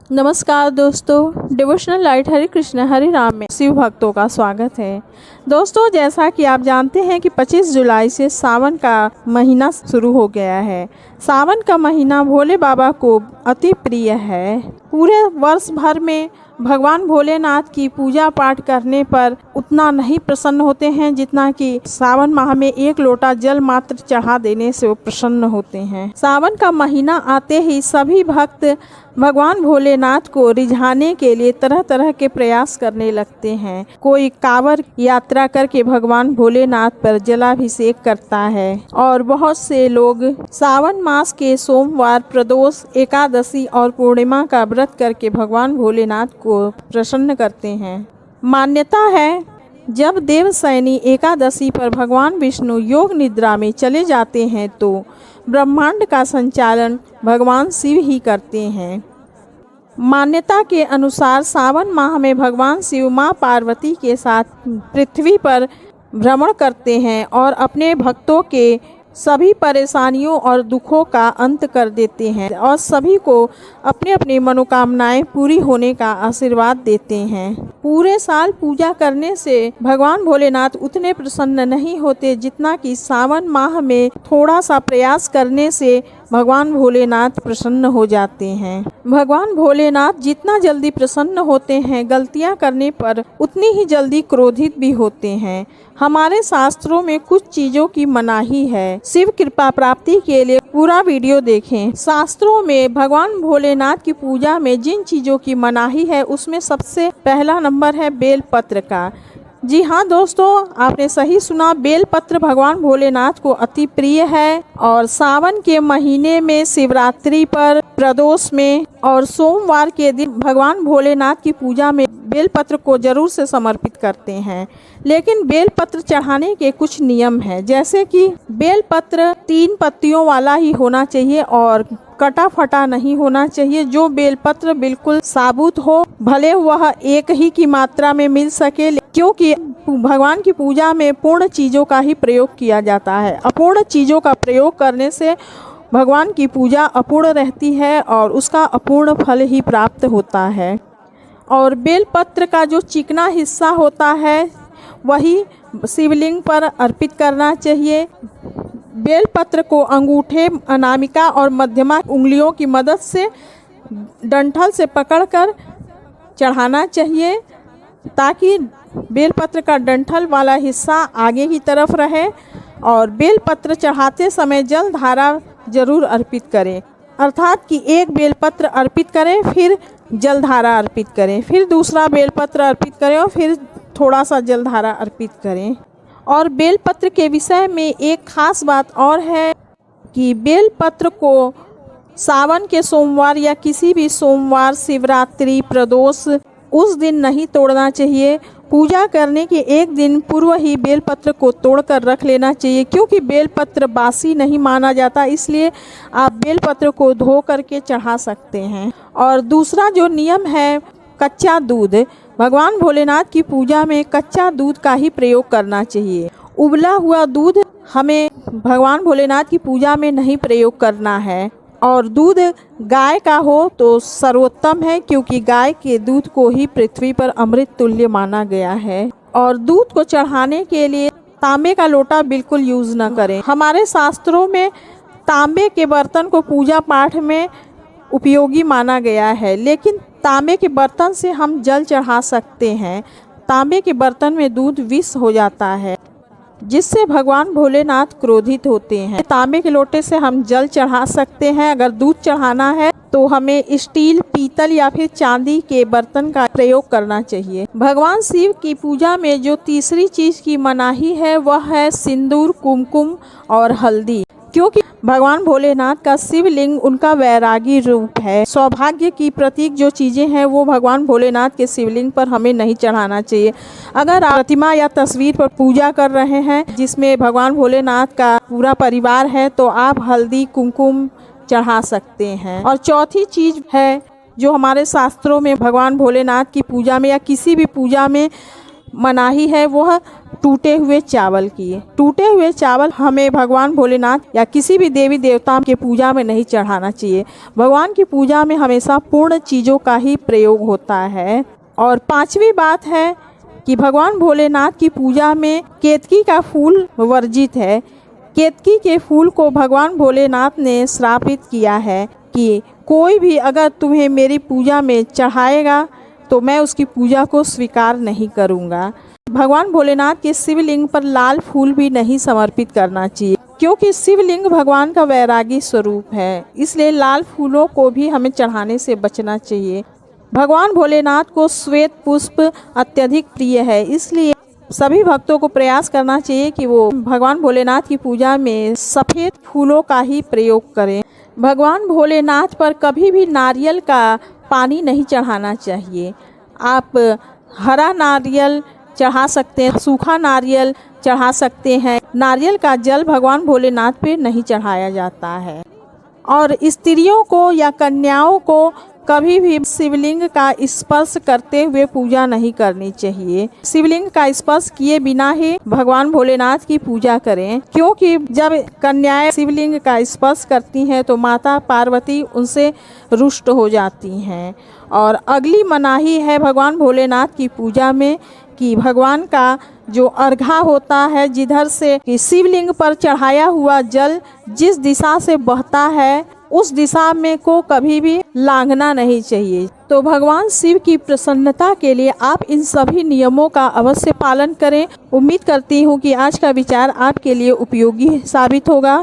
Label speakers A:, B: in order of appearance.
A: नमस्कार दोस्तों, devotional light हरे कृष्ण हरे राम में शिव भक्तों का स्वागत है। दोस्तों, जैसा कि आप जानते हैं कि 25 जुलाई से सावन का महीना शुरू हो गया है। सावन का महीना भोले बाबा को अति प्रिय है। पूरे वर्ष भर में भगवान भोलेनाथ की पूजा पाठ करने पर उतना नहीं प्रसन्न होते हैं जितना कि सावन माह में एक लोटा जल मात्र चढ़ा देने से वो प्रसन्न होते हैं। सावन का महीना आते ही सभी भक्त भगवान भोलेनाथ को रिझाने के लिए तरह तरह के प्रयास करने लगते हैं। कोई कांवड़ यात्रा करके भगवान भोलेनाथ पर जलाभिषेक करता है और बहुत से लोग सावन मास के सोमवार, प्रदोष, एकादशी और पूर्णिमा का व्रत करके भगवान भोलेनाथ को प्रसन्न करते हैं। मान्यता है, जब देवशयनी एकादशी पर भगवान विष्णु योग निद्रा में चले जाते हैं तो ब्रह्मांड का संचालन भगवान शिव ही करते हैं। मान्यता के अनुसार सावन माह में भगवान शिव मां पार्वती के साथ पृथ्वी पर भ्रमण करते हैं और अपने भक्तों के सभी परेशानियों और दुखों का अंत कर देते हैं और सभी को अपनी अपनी मनोकामनाएं पूरी होने का आशीर्वाद देते हैं। पूरे साल पूजा करने से भगवान भोलेनाथ उतने प्रसन्न नहीं होते जितना कि सावन माह में थोड़ा सा प्रयास करने से भगवान भोलेनाथ प्रसन्न हो जाते हैं। भगवान भोलेनाथ जितना जल्दी प्रसन्न होते हैं, गलतियां करने पर उतनी ही जल्दी क्रोधित भी होते हैं। हमारे शास्त्रों में कुछ चीजों की मनाही है। शिव कृपा प्राप्ति के लिए पूरा वीडियो देखें। शास्त्रों में भगवान भोलेनाथ की पूजा में जिन चीजों की मनाही है उसमें सबसे पहला नंबर है बेलपत्र का। जी हाँ दोस्तों, आपने सही सुना, बेलपत्र भगवान भोलेनाथ को अति प्रिय है और सावन के महीने में शिवरात्रि पर, प्रदोष में और सोमवार के दिन भगवान भोलेनाथ की पूजा में बेलपत्र को जरूर से समर्पित करते हैं। लेकिन बेलपत्र चढ़ाने के कुछ नियम हैं, जैसे कि बेलपत्र 3 पत्तियों वाला ही होना चाहिए और कटा फटा नहीं होना चाहिए। जो बेलपत्र बिल्कुल साबुत हो, भले वह एक ही की मात्रा में मिल सके, क्योंकि भगवान की पूजा में पूर्ण चीज़ों का ही प्रयोग किया जाता है। अपूर्ण चीज़ों का प्रयोग करने से भगवान की पूजा अपूर्ण रहती है और उसका अपूर्ण फल ही प्राप्त होता है। और बेलपत्र का जो चिकना हिस्सा होता है वही शिवलिंग पर अर्पित करना चाहिए। बेलपत्र को अंगूठे, अनामिका और मध्यमा उंगलियों की मदद से डंठल से पकड़कर चढ़ाना चाहिए ताकि बेलपत्र का डंठल वाला हिस्सा आगे की तरफ रहे। और बेलपत्र चढ़ाते समय जल धारा जरूर अर्पित करें, अर्थात कि एक बेलपत्र अर्पित करें, फिर जल धारा अर्पित करें, फिर दूसरा बेलपत्र अर्पित करें और फिर थोड़ा सा जल धारा अर्पित करें। और बेलपत्र के विषय में एक खास बात और है कि बेलपत्र को सावन के सोमवार या किसी भी सोमवार, शिवरात्रि, प्रदोष उस दिन नहीं तोड़ना चाहिए। पूजा करने के एक दिन पूर्व ही बेलपत्र को तोड़कर रख लेना चाहिए, क्योंकि बेलपत्र बासी नहीं माना जाता, इसलिए आप बेलपत्र को धो करके चढ़ा सकते हैं। और दूसरा जो नियम है, कच्चा दूध, भगवान भोलेनाथ की पूजा में कच्चा दूध का ही प्रयोग करना चाहिए। उबला हुआ दूध हमें भगवान भोलेनाथ की पूजा में नहीं प्रयोग करना है। और दूध गाय का हो तो सर्वोत्तम है, क्योंकि गाय के दूध को ही पृथ्वी पर अमृत तुल्य माना गया है। और दूध को चढ़ाने के लिए तांबे का लोटा बिल्कुल यूज़ न करें। हमारे शास्त्रों में तांबे के बर्तन को पूजा पाठ में उपयोगी माना गया है, लेकिन तांबे के बर्तन से हम जल चढ़ा सकते हैं। तांबे के बर्तन में दूध विष हो जाता है, जिससे भगवान भोलेनाथ क्रोधित होते हैं। तांबे के लोटे से हम जल चढ़ा सकते हैं। अगर दूध चढ़ाना है तो हमें स्टील, पीतल या फिर चांदी के बर्तन का प्रयोग करना चाहिए। भगवान शिव की पूजा में जो तीसरी चीज की मनाही है वह है सिंदूर, कुमकुम और हल्दी, क्योंकि भगवान भोलेनाथ का शिवलिंग उनका वैरागी रूप है। सौभाग्य की प्रतीक जो चीज़ें हैं वो भगवान भोलेनाथ के शिवलिंग पर हमें नहीं चढ़ाना चाहिए। अगर आप प्रतिमा या तस्वीर पर पूजा कर रहे हैं जिसमें भगवान भोलेनाथ का पूरा परिवार है तो आप हल्दी, कुमकुम चढ़ा सकते हैं। और चौथी चीज़ है जो हमारे शास्त्रों में भगवान भोलेनाथ की पूजा में या किसी भी पूजा में मनाही है, वह टूटे हुए चावल की। टूटे हुए चावल हमें भगवान भोलेनाथ या किसी भी देवी देवता के पूजा में नहीं चढ़ाना चाहिए। भगवान की पूजा में हमेशा पूर्ण चीज़ों का ही प्रयोग होता है। और पांचवी बात है कि भगवान भोलेनाथ की पूजा में केतकी का फूल वर्जित है। केतकी के फूल को भगवान भोलेनाथ ने श्रापित किया है कि कोई भी अगर तुम्हें मेरी पूजा में चढ़ाएगा तो मैं उसकी पूजा को स्वीकार नहीं करूँगा। भगवान भोलेनाथ के शिवलिंग पर लाल फूल भी नहीं समर्पित करना चाहिए, क्योंकि शिवलिंग भगवान का वैरागी स्वरूप है, इसलिए लाल फूलों को भी हमें चढ़ाने से बचना चाहिए। भगवान भोलेनाथ को श्वेत पुष्प अत्यधिक प्रिय है, इसलिए सभी भक्तों को प्रयास करना चाहिए कि वो भगवान भोलेनाथ की पूजा में सफ़ेद फूलों का ही प्रयोग करें। भगवान भोलेनाथ पर कभी भी नारियल का पानी नहीं चढ़ाना चाहिए। आप हरा नारियल चढ़ा सकते हैं, सूखा नारियल चढ़ा सकते हैं। नारियल का जल भगवान भोलेनाथ पे नहीं चढ़ाया जाता है। और स्त्रियों को या कन्याओं को कभी भी शिवलिंग का स्पर्श करते हुए पूजा नहीं करनी चाहिए। शिवलिंग का स्पर्श किए बिना ही भगवान भोलेनाथ की पूजा करें, क्योंकि जब कन्याएं शिवलिंग का स्पर्श करती हैं तो माता पार्वती उनसे रुष्ट हो जाती हैं। और अगली मनाही है भगवान भोलेनाथ की पूजा में कि भगवान का जो अर्घा होता है, जिधर से कि शिवलिंग पर चढ़ाया हुआ जल जिस दिशा से बहता है उस दिशा में को कभी भी लांघना नहीं चाहिए। तो भगवान शिव की प्रसन्नता के लिए आप इन सभी नियमों का अवश्य पालन करें। उम्मीद करती हूँ कि आज का विचार आपके लिए उपयोगी साबित होगा।